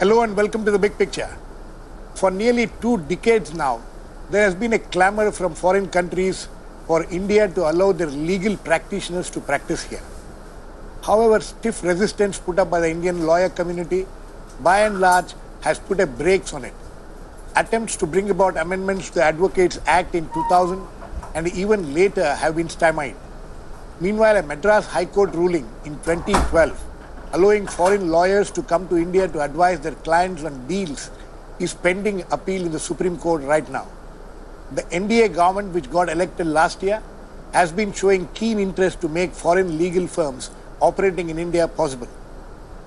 Hello and welcome to The Big Picture. For nearly 2 decades now, there has been a clamor from foreign countries for India to allow their legal practitioners to practice here. However, stiff resistance put up by the Indian lawyer community, by and large, has put a brakes on it. Attempts to bring about amendments to the Advocates Act in 2000 and even later have been stymied. Meanwhile, a Madras High Court ruling in 2012 allowing foreign lawyers to come to India to advise their clients on deals is pending appeal in the Supreme Court right now. The NDA government, which got elected last year, has been showing keen interest to make foreign legal firms operating in India possible.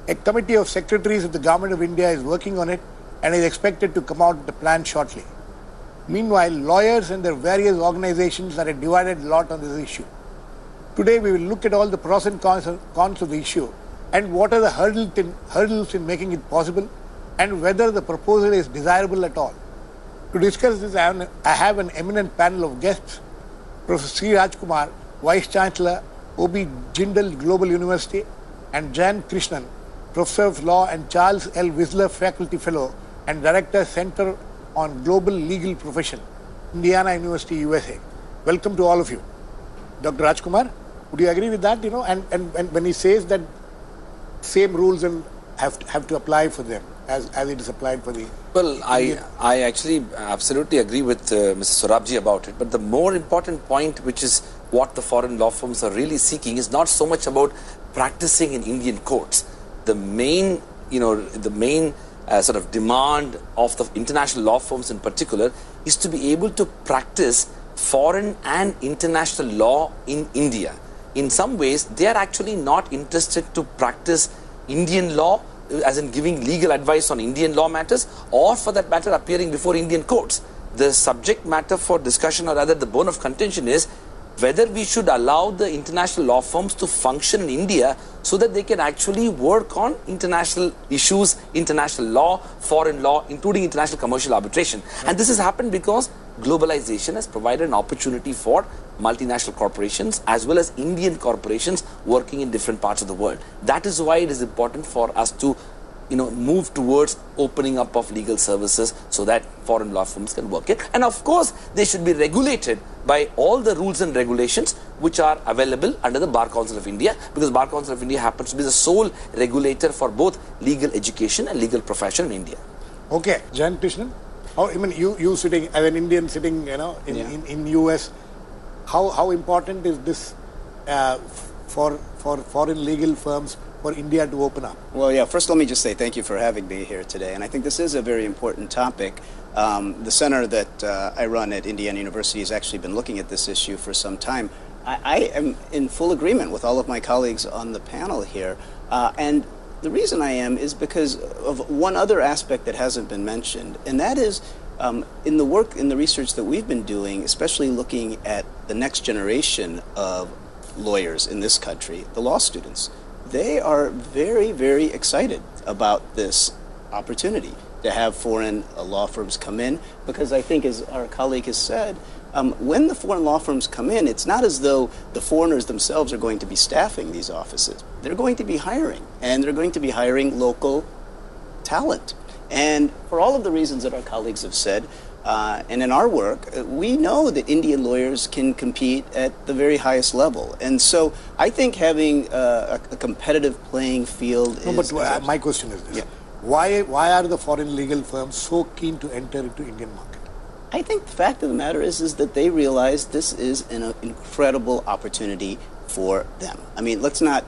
A committee of secretaries of the Government of India is working on it and is expected to come out with a plan shortly. Meanwhile, lawyers and their various organizations are a divided lot on this issue. Today, we will look at all the pros and cons of the issue and what are the hurdles in making it possible and whether the proposal is desirable at all. To discuss this, I have an eminent panel of guests: Professor C. Rajkumar, Vice Chancellor, OB Jindal Global University, and Jan Krishnan, Professor of Law and Charles L. Whistler Faculty Fellow and Director, Center on Global Legal Profession, Indiana University, USA. Welcome to all of you. Dr. Rajkumar, would you agree with that? And when he says that same rules and have to apply for them as it is applied for the... Well, I actually absolutely agree with Mr. Sorabji about it. But the more important point, which is what the foreign law firms are really seeking, is not so much about practicing in Indian courts. The main, sort of demand of the international law firms in particular is to be able to practice foreign and international law in India. In some ways, they are actually not interested to practice Indian law, as in giving legal advice on Indian law matters, or for that matter appearing before Indian courts. The subject matter for discussion, or rather the bone of contention, is whether we should allow the international law firms to function in India so that they can actually work on international issues, international law, foreign law, including international commercial arbitration. And this has happened because globalization has provided an opportunity for multinational corporations as well as Indian corporations working in different parts of the world. That is why it is important for us to move towards opening up of legal services so that foreign law firms can work it. And of course, they should be regulated by all the rules and regulations which are available under the Bar Council of India, because Bar Council of India happens to be the sole regulator for both legal education and legal profession in India. Okay, Jan Krishnan, you sitting as an Indian sitting, in US, how important is this for foreign legal firms for India to open up? Well, yeah, first let me just say thank you for having me here today. And I think this is a very important topic. The center that I run at Indiana University has actually been looking at this issue for some time. I am in full agreement with all of my colleagues on the panel here. And the reason I am is because of one other aspect that hasn't been mentioned, and that is in the research that we've been doing, especially looking at the next generation of lawyers in this country, the law students. They are very, very excited about this opportunity to have foreign law firms come in, because I think, as our colleague has said, when the foreign law firms come in, it's not as though the foreigners themselves are going to be staffing these offices. They're going to be hiring, and they're going to be hiring local talent. And for all of the reasons that our colleagues have said, and in our work, we know that Indian lawyers can compete at the very highest level. And so I think having a competitive playing field is... But my question is this. Yeah. Why are the foreign legal firms so keen to enter into Indian market? I think the fact of the matter is that they realize this is an incredible opportunity for them. I mean, let's not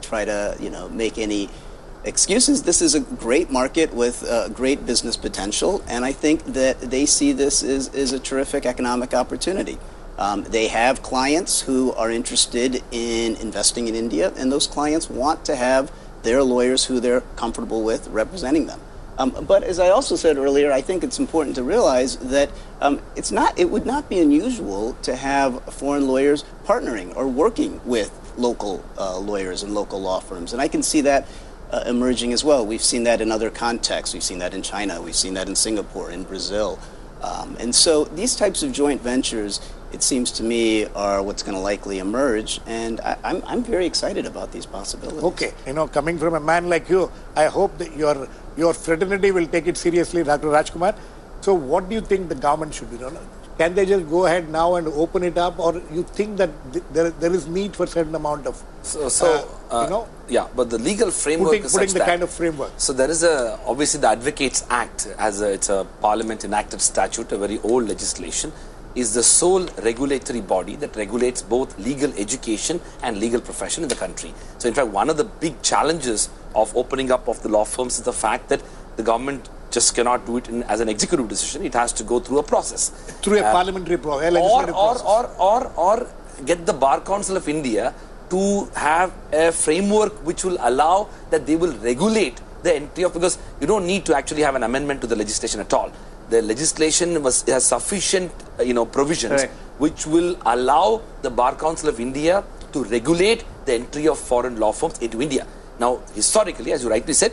try to make any excuses. This is a great market with great business potential, and I think that they see this as a terrific economic opportunity. They have clients who are interested in investing in India, and those clients want to have their lawyers who they're comfortable with representing them. But as I also said earlier, I think it's important to realize that it would not be unusual to have foreign lawyers partnering or working with local lawyers and local law firms, and I can see that emerging as well. We've seen that in other contexts. We've seen that in China. We've seen that in Singapore, in Brazil. And so these types of joint ventures, it seems to me, are what's going to likely emerge, and I'm very excited about these possibilities. Okay, coming from a man like you, I hope that your fraternity will take it seriously, Dr. Rajkumar. So what do you think the government should do? Can they just go ahead now and open it up, or you think that there is need for a certain amount of, yeah, but the legal framework is putting such the that, kind of framework. So there is obviously the Advocates Act, it's a parliament enacted statute, a very old legislation, is the sole regulatory body that regulates both legal education and legal profession in the country. So in fact, one of the big challenges of opening up of the law firms is the fact that the government just cannot do it as an executive decision. It has to go through a process. Through a parliamentary process, or get the Bar Council of India to have a framework which will allow that they will regulate the entry of, because you don't need to actually have an amendment to the legislation at all. The legislation has sufficient provisions which will allow the Bar Council of India to regulate the entry of foreign law firms into India. Now, historically, as you rightly said,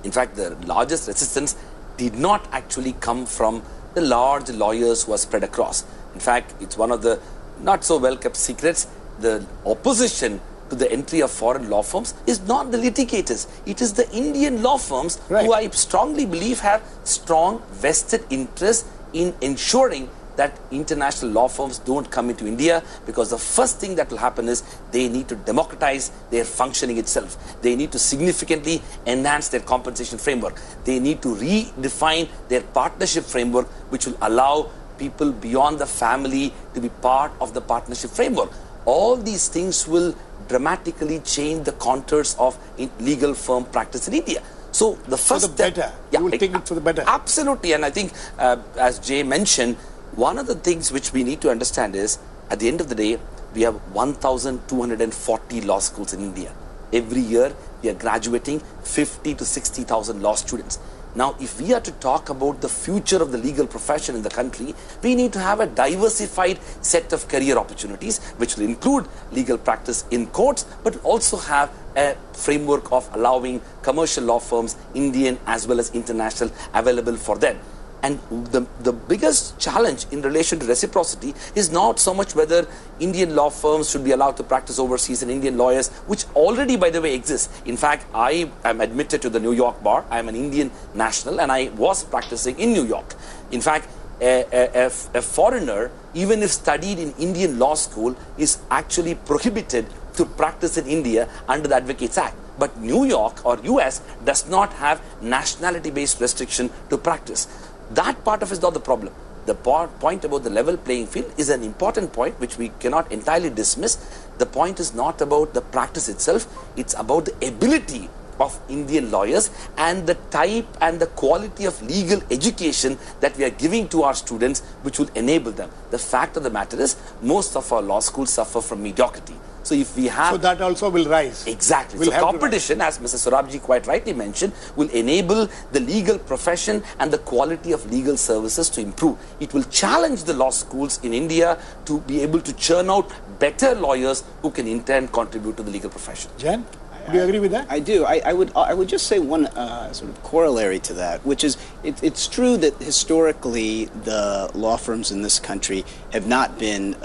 in fact, the largest resistance did not actually come from the large lawyers who are spread across. In fact, it's one of the not so well kept secrets. The opposition to the entry of foreign law firms is not the litigators. It is the Indian law firms who I strongly believe have strong vested interest in ensuring that international law firms don't come into India, because the first thing that will happen is they need to democratize their functioning itself. They need to significantly enhance their compensation framework. They need to redefine their partnership framework, which will allow people beyond the family to be part of the partnership framework. All these things will dramatically change the contours of legal firm practice in India. So the first step, better. You will think it for the better. Absolutely. And I think, as Jay mentioned, one of the things which we need to understand is, at the end of the day, we have 1,240 law schools in India. Every year, we are graduating 50 to 60,000 law students. Now, if we are to talk about the future of the legal profession in the country, we need to have a diversified set of career opportunities, which will include legal practice in courts, but also have a framework of allowing commercial law firms, Indian as well as international, available for them. And the biggest challenge in relation to reciprocity is not so much whether Indian law firms should be allowed to practice overseas and Indian lawyers, which already, by the way, exists. In fact, I am admitted to the New York bar. I am an Indian national and I was practicing in New York. In fact, a foreigner, even if studied in Indian law school, is actually prohibited to practice in India under the Advocates Act. But New York or US does not have nationality-based restriction to practice. That part of it is not the problem. The point about the level playing field is an important point which we cannot entirely dismiss. The point is not about the practice itself. It's about the ability of Indian lawyers and the type and the quality of legal education that we are giving to our students, which will enable them. The fact of the matter is, most of our law schools suffer from mediocrity. So if we have... So that also will rise. Exactly. So competition, as Mr. Sorabji quite rightly mentioned, will enable the legal profession and the quality of legal services to improve. It will challenge the law schools in India to be able to churn out better lawyers who can in turn contribute to the legal profession. Jan? Do you agree with that? I do. I would just say one sort of corollary to that, which is it's true that historically the law firms in this country have not been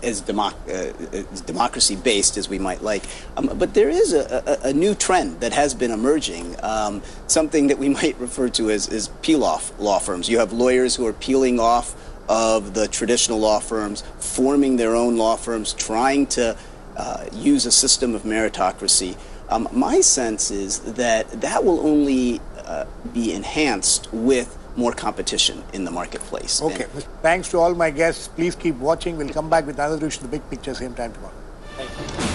as democracy-based as we might like. But there is a new trend that has been emerging, something that we might refer to as peel-off law firms. You have lawyers who are peeling off of the traditional law firms, forming their own law firms, trying to use a system of meritocracy. My sense is that will only be enhanced with more competition in the marketplace. Okay. Thanks to all my guests. Please keep watching. We'll come back with another issue, the big picture, same time tomorrow. Thank you.